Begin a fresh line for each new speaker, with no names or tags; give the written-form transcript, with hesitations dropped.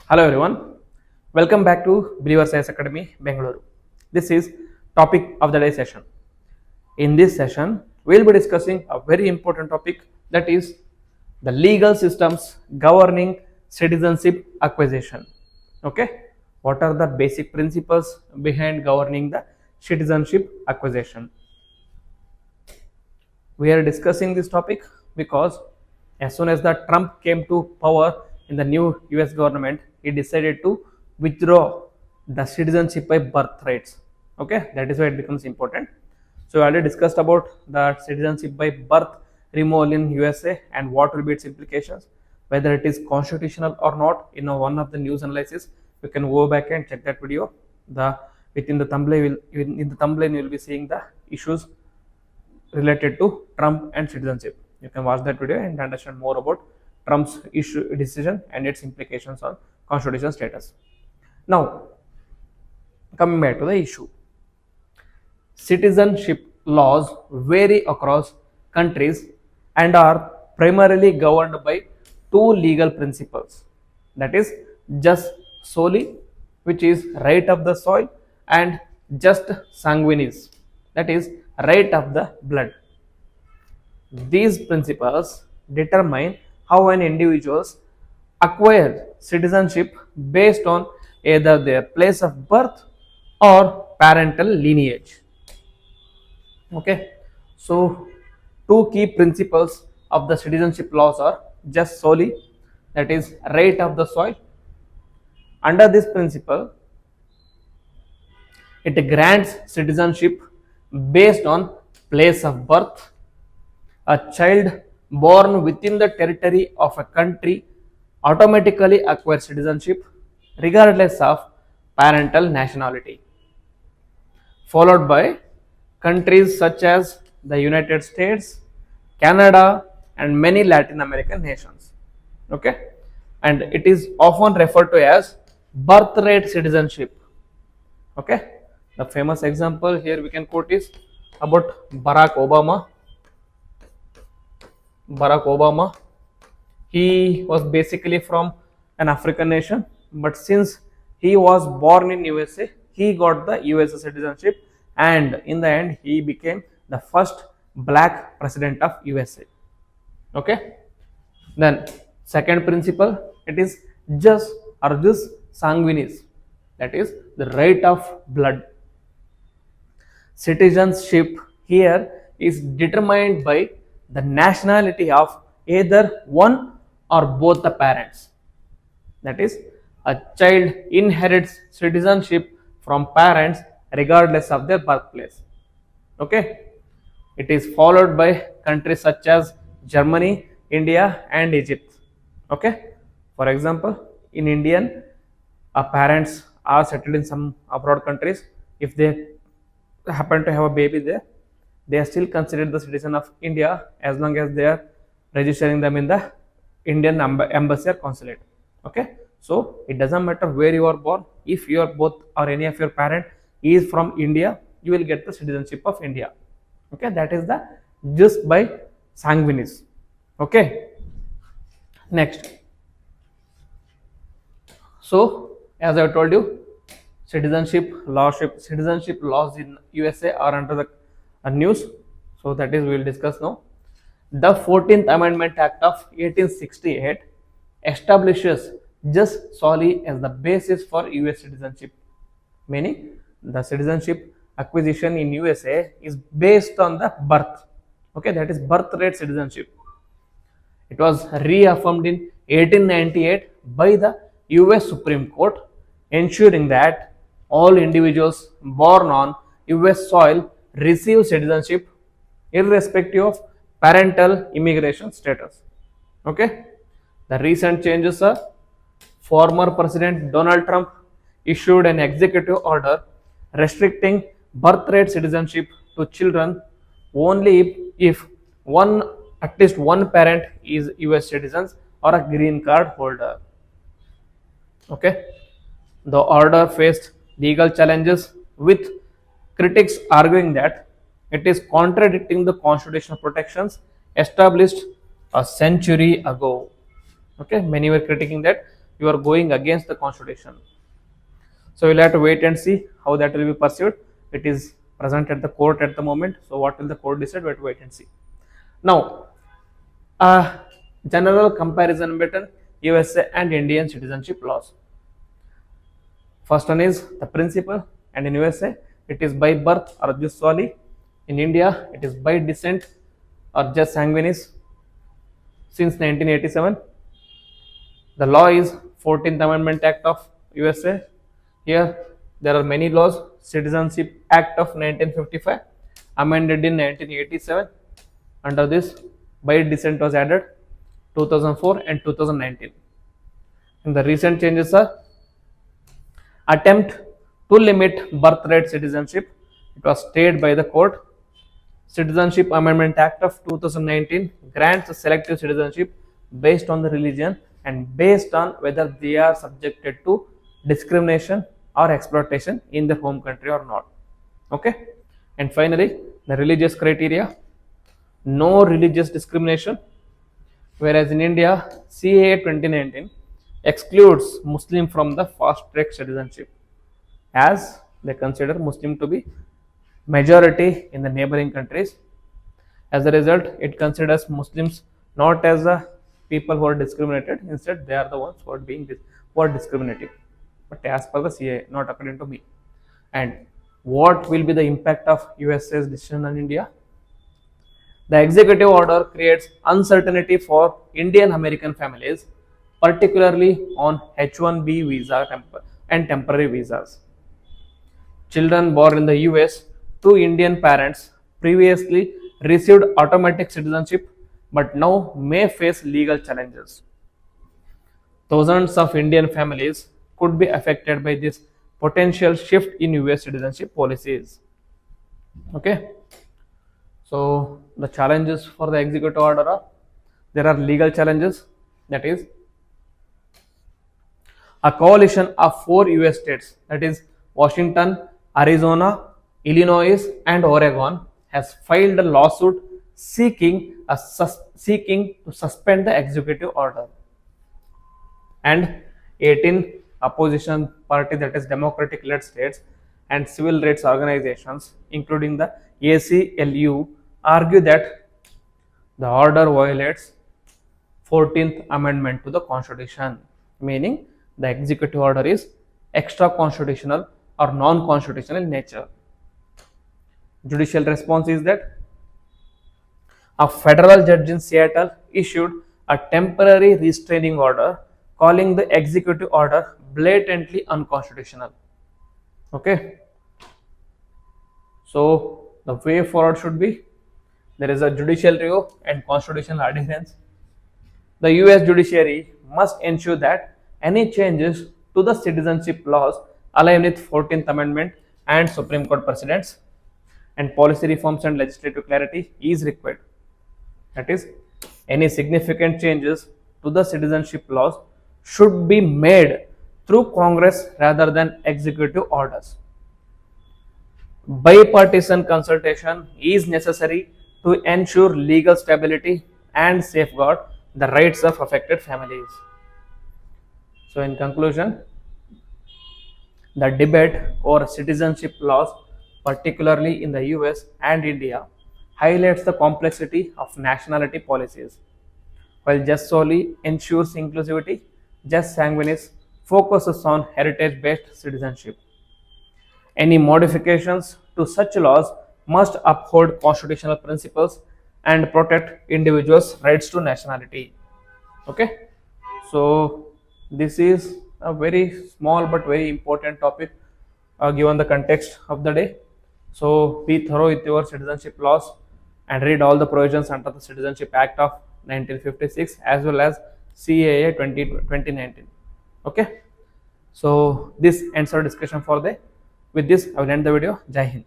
Hello everyone, welcome back to Believer Science Academy, Bengaluru. This is topic of the day session. In this session, we will be discussing a very important topic, that is the legal systems governing citizenship acquisition. Okay, what are the basic principles behind governing the citizenship acquisition? We are discussing this topic because as soon as the Trump came to power in the new US government, he decided to withdraw the citizenship by birthrights. Okay, that is why it becomes important. So we already discussed about the citizenship by birth removal in USA and what will be its implications, whether it is constitutional or not. In one of the news analysis, you can go back and check that video. The within the thumbnail, in the thumbnail you will be seeing the issues related to Trump and citizenship. You can watch that video and understand more about Trump's decision and its implications on constitutional status. Now, coming back to the issue, citizenship laws vary across countries and are primarily governed by two legal principles, that is jus soli, which is right of the soil, and jus sanguinis, that is right of the blood. These principles determine how an individual acquires citizenship based on either their place of birth or parental lineage. Okay, so two key principles of the citizenship laws are jus soli, that is right of the soil. Under this principle, it grants citizenship based on place of birth. A child born within the territory of a country automatically acquires citizenship regardless of parental nationality, followed by countries such as the United States, Canada, and many Latin American nations. Okay, and it is often referred to as birthright citizenship. Okay, the famous example here we can quote is about Barack Obama. He was basically from an African nation, but since he was born in USA, he got the USA citizenship, and in the end he became the first black president of USA. Okay, then second principle, it is jus or jus sanguinis, that is the right of blood. Citizenship here is determined by the nationality of either one or both the parents. That is, a child inherits citizenship from parents regardless of their birthplace. Okay, it is followed by countries such as Germany, India, and Egypt. Okay, for example, in Indian, our parents are settled in some abroad countries. If they happen to have a baby there, they are still considered the citizen of India as long as they are registering them in the Indian embassy or consulate. Okay, so it doesn't matter where you are born. If you are both or any of your parent is from India, you will get the citizenship of India. Okay, that is the jus by sanguinis. Okay, next. So as I told you, citizenship laws in USA are under the news, so that is we will discuss now. The 14th Amendment Act of 1868 establishes jus soli as the basis for US citizenship, meaning the citizenship acquisition in USA is based on the birth. Okay, that is birthright citizenship. It was reaffirmed in 1898 by the US Supreme Court, ensuring that all individuals born on US soil receive citizenship irrespective of parental immigration status. Okay, the recent changes are former President Donald Trump issued an executive order restricting birthright citizenship to children only if at least one parent is US citizens or a green card holder. Okay, the order faced legal challenges, with critics arguing that it is contradicting the constitutional protections established a century ago. Okay, many were critiquing that you are going against the constitution. So we'll have to wait and see how that will be pursued. It is present at the court at the moment. So what will the court decide? We have to wait and see. Now, a general comparison between USA and Indian citizenship laws. First one is the principle, and in USA it is by birth or jus soli. In India it is by descent or jus sanguinis. Since 1987, the law is 14th Amendment Act of USA. Here there are many laws. Citizenship Act of 1955, amended in 1987. Under this, by descent was added 2004 and 2019. And the recent changes are attempt to limit birthright citizenship. It was stayed by the court. Citizenship Amendment Act of 2019 grants selective citizenship based on the religion and based on whether they are subjected to discrimination or exploitation in their home country or not. Okay. And finally, the religious criteria: no religious discrimination, whereas in India, CAA 2019 excludes Muslim from the fast track citizenship, as they consider Muslim to be majority in the neighboring countries. As a result, it considers Muslims not as a people who are discriminated. Instead, they are the ones who are discriminating. But as per the CA, not according to me. And what will be the impact of USA's decision on India? The executive order creates uncertainty for Indian American families, particularly on H-1B visa and temporary visas. Children born in the US to Indian parents previously received automatic citizenship but now may face legal challenges. Thousands of Indian families could be affected by this potential shift in US citizenship policies. Okay. So the challenges for the executive order are: there are legal challenges, that is, a coalition of 4 US states, that is Washington, Arizona, Illinois, and Oregon, has filed a lawsuit seeking to suspend the executive order. And 18 opposition party, that is democratic led states, and civil rights organizations including the ACLU, argue that the order violates 14th Amendment to the Constitution, meaning the executive order is extra constitutional or non-constitutional in nature. Judicial response is that a federal judge in Seattle issued a temporary restraining order calling the executive order blatantly unconstitutional. Okay. So the way forward should be: there is a judicial review and constitutional adherence. The US judiciary must ensure that any changes to the citizenship laws align with 14th Amendment and Supreme Court precedents, and policy reforms and legislative clarity is required. That is, any significant changes to the citizenship laws should be made through Congress rather than executive orders. Bipartisan consultation is necessary to ensure legal stability and safeguard the rights of affected families. So in conclusion, the debate over citizenship laws, particularly in the US and India, highlights the complexity of nationality policies. While jus soli ensures inclusivity, jus sanguinis focuses on heritage-based citizenship. Any modifications to such laws must uphold constitutional principles and protect individuals' rights to nationality. Okay, so this is a very small but very important topic given the context of the day. So be thorough with your citizenship laws and read all the provisions under the Citizenship Act of 1956 as well as CAA 2019. Okay, so this ends our discussion for the day. With this, I will end the video. Jai Hind.